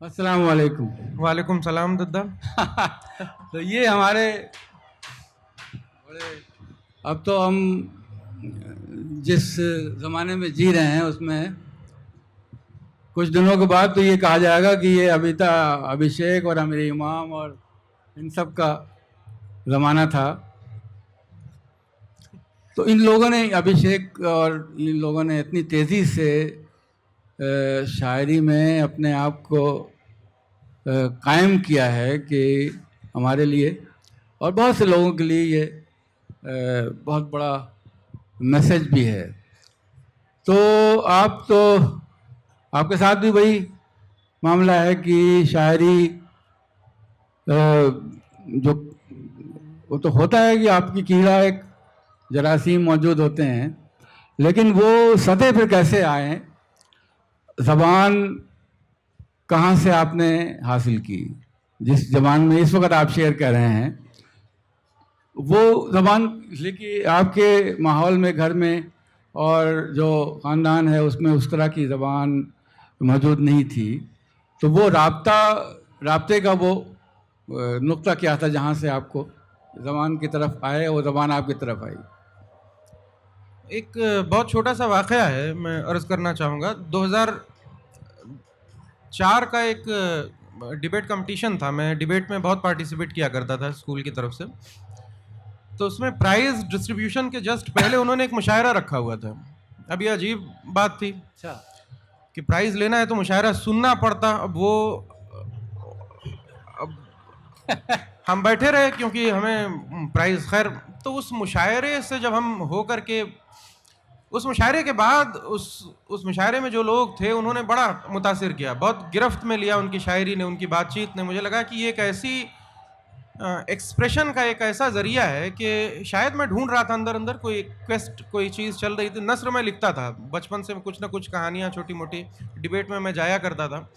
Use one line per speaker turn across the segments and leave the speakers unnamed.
अस्सलाम वालेकुम।
वालेकुम सलाम दद्दा।
तो ये हमारे अब तो हम जिस ज़माने में जी रहे हैं उसमें कुछ दिनों के बाद तो ये कहा जाएगा कि ये अभिषेक और अमीर इमाम और इन सब का ज़माना था। तो इन लोगों ने अभिषेक और इन लोगों ने इतनी तेज़ी से शायरी में अपने आप को कायम किया है कि हमारे लिए और बहुत से लोगों के लिए ये बहुत बड़ा मैसेज भी है। तो आपके साथ भी वही मामला है कि शायरी जो वो तो होता है कि आपकी कीड़ा एक जरासीम मौजूद होते हैं, लेकिन वो सतह पर कैसे आए, ज़बान कहाँ से आपने हासिल की, जिस ज़बान में इस वक्त आप शेर कह रहे हैं वो ज़बान इसलिए कि आपके माहौल में घर में और जो ख़ानदान है उसमें उस तरह की ज़बान मौजूद नहीं थी। तो वो राब्ते का वो नुक्ता क्या था जहाँ से आपको ज़बान की तरफ आए, वो ज़बान आपकी तरफ आई?
एक बहुत छोटा सा वाक़या है, मैं अर्ज़ करना चाहूँगा। 2004 का एक डिबेट कंपटीशन था। मैं डिबेट में बहुत पार्टिसिपेट किया करता था स्कूल की तरफ से। तो उसमें प्राइज़ डिस्ट्रीब्यूशन के जस्ट पहले उन्होंने एक मुशायरा रखा हुआ था। अब ये अजीब बात थी
अच्छा।
कि प्राइज़ लेना है तो मुशायरा सुनना पड़ता। अब हम बैठे रहे क्योंकि हमें प्राइज़, खैर। तो उस मुशायरे से जब हम हो कर के उस मुशायरे के बाद उस मुशायरे में जो लोग थे उन्होंने बड़ा मुतासिर किया, बहुत गिरफ्त में लिया उनकी शायरी ने, उनकी बातचीत ने। मुझे लगा कि ये एक ऐसी एक्सप्रेशन का एक ऐसा ज़रिया है कि शायद मैं ढूंढ रहा था अंदर अंदर कोई क्वेस्ट, कोई चीज़ चल रही थी। नस्र में लिखता था बचपन से, कुछ ना कुछ कहानियाँ छोटी मोटी डिबेट में मैं जाया करता था।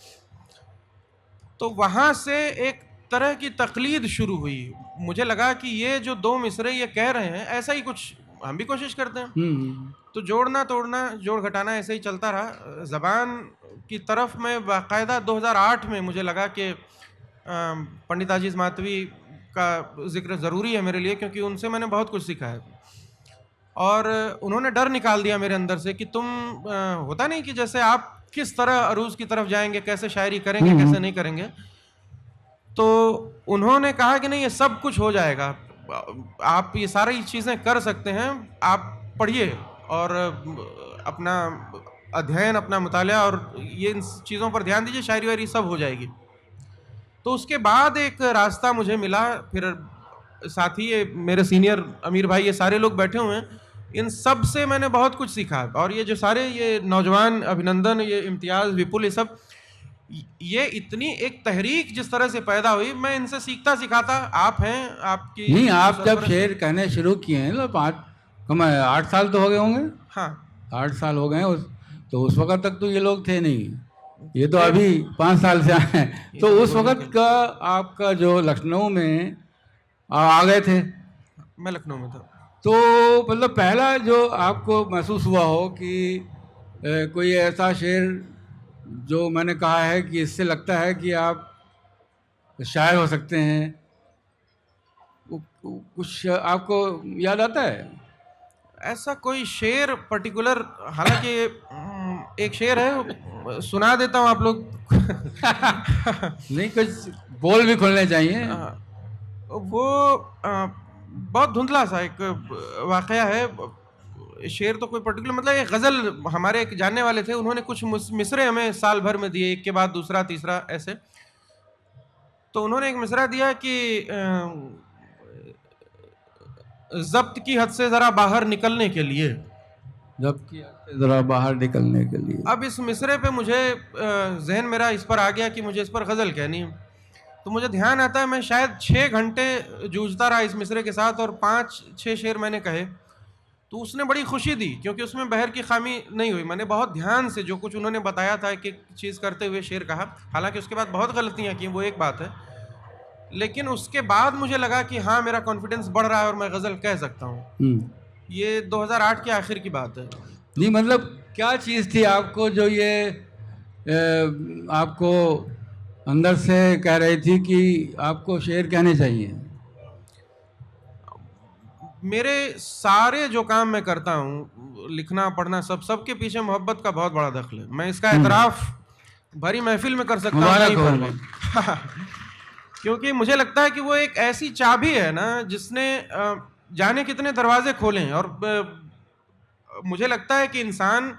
तो वहाँ से एक तरह की तकलीद शुरू हुई। मुझे लगा कि ये जो दो मिसरे ये कह रहे हैं, ऐसा ही कुछ हम भी कोशिश करते हैं। तो जोड़ना तोड़ना, जोड़ घटाना ऐसे ही चलता रहा। ज़बान की तरफ में बाकायदा 2008 में मुझे लगा कि पंडित आजीज़ मातवी का ज़िक्र ज़रूरी है मेरे लिए, क्योंकि उनसे मैंने बहुत कुछ सीखा है। और उन्होंने डर निकाल दिया मेरे अंदर से कि तुम होता नहीं कि जैसे आप किस तरह अरूज़ की तरफ जाएंगे, कैसे शायरी करेंगे, कैसे नहीं करेंगे। तो उन्होंने कहा कि नहीं, ये सब कुछ हो जाएगा, आप ये सारी चीज़ें कर सकते हैं, आप पढ़िए और अपना अध्ययन, अपना मुताला और ये इन चीज़ों पर ध्यान दीजिए, शायरी वायरी सब हो जाएगी। तो उसके बाद एक रास्ता मुझे मिला। फिर साथ ही ये मेरे सीनियर अमीर भाई, ये सारे लोग बैठे हुए हैं, इन सब से मैंने बहुत कुछ सीखा। और ये जो सारे ये नौजवान, अभिनंदन, ये इम्तियाज़, विपुल, ये सब, ये इतनी एक तहरीक जिस तरह से पैदा हुई, मैं इनसे सीखता सिखाता। आप हैं, आपकी
नहीं, आप जब
सरपरस्ती।
शेर कहने शुरू किए हैं तो 8 साल तो हो गए होंगे।
हाँ,
8 साल हो गए हैं तो उस वक्त तक तो ये लोग थे नहीं, ये तो
थे।
अभी 5 साल से आए हैं।
ये
तो
तो
उस
बोलने
वक्त
के
का आपका जो लखनऊ में आ गए थे,
मैं लखनऊ में था।
तो मतलब पहला जो आपको महसूस हुआ हो कि कोई ऐसा शेर जो मैंने कहा है कि इससे लगता है कि आप शायर हो सकते हैं, कुछ आपको याद आता है?
ऐसा कोई शेर पर्टिकुलर, हालांकि एक शेर है, सुना देता हूँ आप लोग।
नहीं, कुछ बोल भी खुलने चाहिए।
वो बहुत धुंधला सा एक वाकया है। शेर तो कोई पर्टिकुलर, मतलब एक गज़ल, हमारे एक जानने वाले थे, उन्होंने कुछ मिसरे हमें साल भर में दिए, एक के बाद दूसरा तीसरा ऐसे। तो उन्होंने एक मिसरा दिया कि ज़ब्त की हद से ज़रा बाहर निकलने के लिए।
जबकि ज़रा बाहर निकलने के लिए।
अब इस मिसरे पे मुझे जहन मेरा इस पर आ गया कि मुझे इस पर गज़ल कहनी है। तो मुझे ध्यान आता है, मैं शायद 6 घंटे जूझता रहा इस मिसरे के साथ और 5-6 शेर मैंने कहे। तो उसने बड़ी खुशी दी, क्योंकि उसमें बहर की खामी नहीं हुई। मैंने बहुत ध्यान से जो कुछ उन्होंने बताया था, एक एक चीज़ करते हुए शेर कहा। हालांकि उसके बाद बहुत गलतियाँ की, वो एक बात है। लेकिन उसके बाद मुझे लगा कि हाँ, मेरा कॉन्फिडेंस बढ़ रहा है और मैं गज़ल कह सकता हूँ। ये 2008 के आखिर की बात है।
नहीं, मतलब क्या चीज़ थी आपको जो ये आपको अंदर से कह रही थी कि आपको शेर कहने चाहिए।
मेरे सारे जो काम मैं करता हूँ, लिखना पढ़ना, सबके पीछे मोहब्बत का बहुत बड़ा दखल है। मैं इसका एतराफ़ भरी महफिल में कर सकता हूँ,
मुबारक
कहीं
हो।
पर भी। क्योंकि मुझे लगता है कि वो एक ऐसी चाबी है ना, जिसने जाने कितने दरवाजे खोले हैं। और मुझे लगता है कि इंसान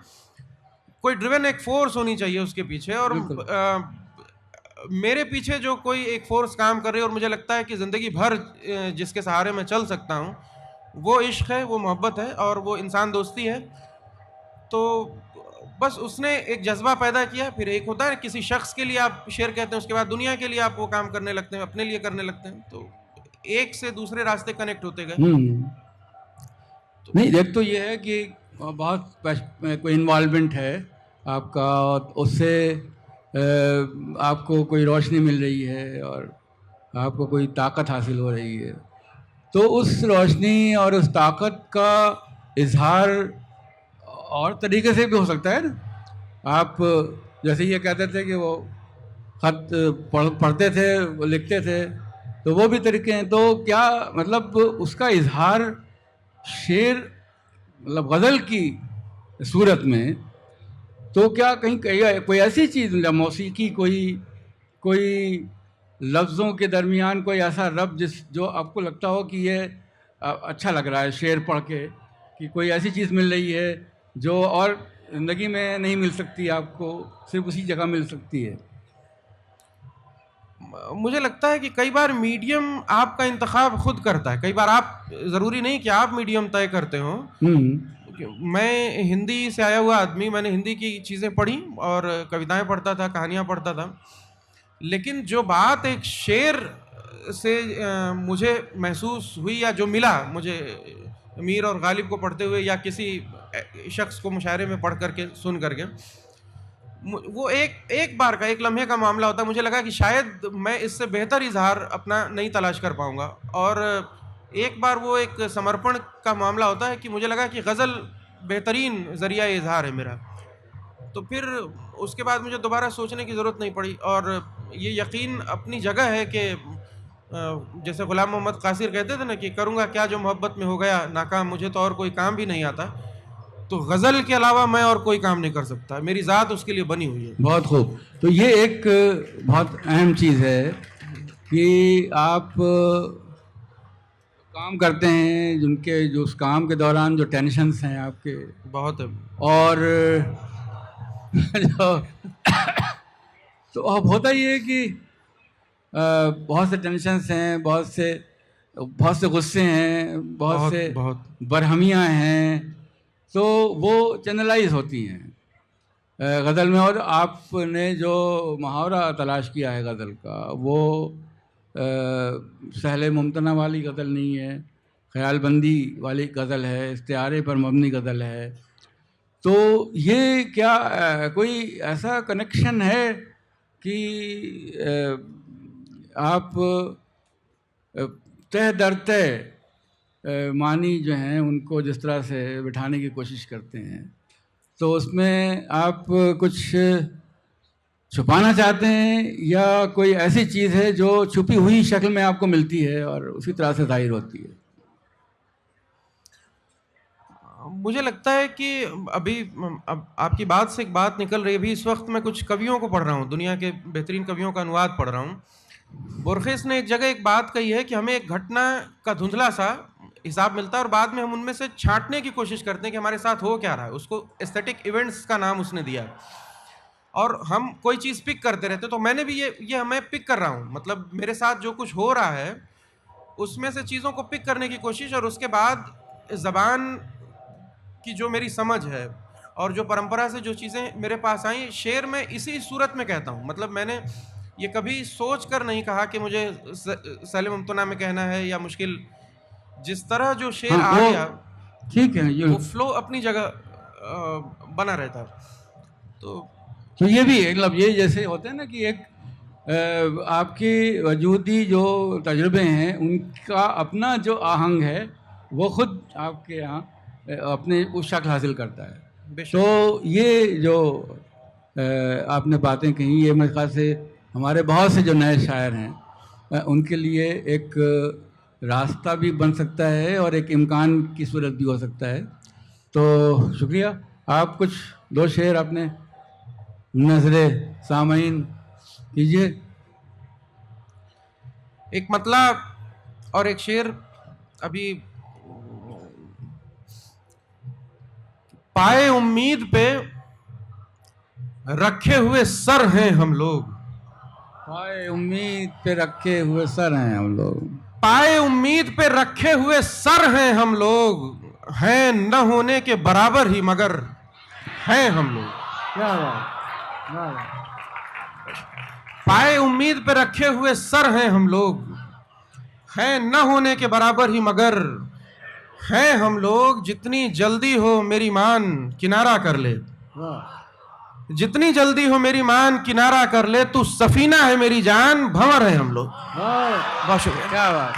कोई ड्रिवन एक फोर्स होनी चाहिए उसके पीछे। और
बिल्कुल।
मेरे पीछे जो कोई एक फोर्स काम कर रही है, और मुझे लगता है कि ज़िंदगी भर जिसके सहारे मैं चल सकता हूँ, वो इश्क है, वो मोहब्बत है, और वो इंसान दोस्ती है। तो बस उसने एक जज्बा पैदा किया। फिर एक होता है किसी शख्स के लिए आप शेर कहते हैं, उसके बाद दुनिया के लिए आप वो काम करने लगते हैं, अपने लिए करने लगते हैं। तो एक से दूसरे रास्ते कनेक्ट होते गए।
नहीं, एक तो ये है कि बहुत कोई इन्वॉल्वमेंट है आपका, उससे आपको कोई रोशनी मिल रही है और आपको कोई ताकत हासिल हो रही है। तो उस रोशनी और उस ताकत का इजहार और तरीके से भी हो सकता है ना। आप जैसे ये कहते थे कि वो खत पढ़ते थे, वो लिखते थे, तो वो भी तरीके हैं। तो क्या मतलब उसका इजहार शेर मतलब गज़ल की सूरत में, तो क्या कहीं कहीं कोई ऐसी चीज़ मतलब मौसीकी, कोई कोई लफ्ज़ों के दरमियान कोई ऐसा रब जो आपको लगता हो कि ये अच्छा लग रहा है शेर पढ़ के, कि कोई ऐसी चीज़ मिल रही है जो और ज़िंदगी में नहीं मिल सकती, आपको सिर्फ उसी जगह मिल सकती है?
मुझे लगता है कि कई बार मीडियम आपका इंतखाब खुद करता है। कई बार आप, ज़रूरी नहीं कि आप मीडियम तय करते हो। मैं हिंदी से आया हुआ आदमी, मैंने हिंदी की चीज़ें पढ़ी और कविताएं पढ़ता था, कहानियां पढ़ता था। लेकिन जो बात एक शेर से मुझे महसूस हुई, या जो मिला मुझे मीर और गालिब को पढ़ते हुए, या किसी शख्स को मुशायरे में पढ़ करके, सुन करके, वो एक बार का, एक लम्हे का मामला होता है। मुझे लगा कि शायद मैं इससे बेहतर इजहार अपना नहीं तलाश कर पाऊंगा। और एक बार वो एक समर्पण का मामला होता है कि मुझे लगा कि गज़ल बेहतरीन ज़रिया इजहार है मेरा। तो फिर उसके बाद मुझे दोबारा सोचने की ज़रूरत नहीं पड़ी। और ये यकीन अपनी जगह है कि जैसे ग़ुलाम मोहम्मद क़ासिर कहते थे ना कि करूँगा क्या जो मोहब्बत में हो गया नाकाम, मुझे तो और कोई काम भी नहीं आता। तो गज़ल के अलावा मैं और कोई काम नहीं कर सकता, मेरी ज़ात उसके लिए बनी हुई है।
बहुत खूब। तो ये एक बहुत अहम चीज़ है कि आप काम करते हैं, जो उस काम के दौरान जो टेंशन्स हैं आपके,
बहुत है।
और जो तो अब होता ही है कि बहुत से टेंशन्स हैं, बहुत से गुस्से हैं, बहुत से बरहमियाँ हैं, तो वो चैनलाइज होती हैं गज़ल में। और आपने जो मुहावरा तलाश किया है गज़ल का, वो सहले मुमतना वाली गज़ल नहीं है, ख़यालबंदी वाली गज़ल है, इस्तिआरे पर मबनी गज़ल है। तो ये क्या कोई ऐसा कनेक्शन है कि आप तह दर तह मानी जो हैं उनको जिस तरह से बिठाने की कोशिश करते हैं, तो उसमें आप कुछ छुपाना चाहते हैं, या कोई ऐसी चीज़ है जो छुपी हुई शक्ल में आपको मिलती है और उसी तरह से जाहिर होती है?
मुझे लगता है कि अभी अब आपकी बात से एक बात निकल रही है। अभी इस वक्त मैं कुछ कवियों को पढ़ रहा हूँ, दुनिया के बेहतरीन कवियों का अनुवाद पढ़ रहा हूँ। बोर्खेस ने एक जगह एक बात कही है कि हमें एक घटना का धुंधला सा हिसाब मिलता है, और बाद में हम उनमें से छांटने की कोशिश करते हैं कि हमारे साथ हो क्या रहा है। उसको एस्थेटिक इवेंट्स का नाम उसने दिया है। और हम कोई चीज़ पिक करते रहते, तो मैंने भी ये मैं पिक कर रहा हूँ। मतलब मेरे साथ जो कुछ हो रहा है उसमें से चीज़ों को पिक करने की कोशिश, और उसके बाद ज़बान की जो मेरी समझ है और जो परंपरा से जो चीज़ें मेरे पास आई, शेर में इसी सूरत में कहता हूँ। मतलब मैंने ये कभी सोच कर नहीं कहा कि मुझे सहले मुमतना में कहना है या मुश्किल। जिस तरह जो शेर आ गया,
ठीक है,
वो फ्लो अपनी जगह बना रहता है।
तो ये भी मतलब ये जैसे होते हैं ना कि एक आपकी वजूदी जो तजुर्बे हैं उनका अपना जो आहंग है वो खुद आपके यहाँ अपने उस शक्ल हासिल करता है। तो ये जो आपने बातें कही, ये मेरे ख्याल से हमारे बहुत से जो नए शायर हैं उनके लिए एक रास्ता भी बन सकता है और एक इम्कान की सूरत भी हो सकता है। तो शुक्रिया। आप कुछ दो शेर अपने नजरे सामईन कीजिए।
एक मतला और एक शेर। अभी पाए उम्मीद पे रखे हुए सर हैं हम लोग।
पाए उम्मीद पे रखे हुए सर हैं हम लोग।
पाए उम्मीद पे रखे हुए सर हैं हम लोग, हैं न होने के बराबर ही मगर हैं हम लोग।
क्या बात।
पाए उम्मीद पे रखे हुए सर हैं हम लोग, हैं न होने के बराबर ही मगर हैं हम लोग। जितनी जल्दी हो मेरी मान किनारा कर ले, जितनी जल्दी हो मेरी मान किनारा कर ले, तू सफीना है मेरी जान, भंवर है हम लोग। बहुत शुक्रिया।
क्या बात।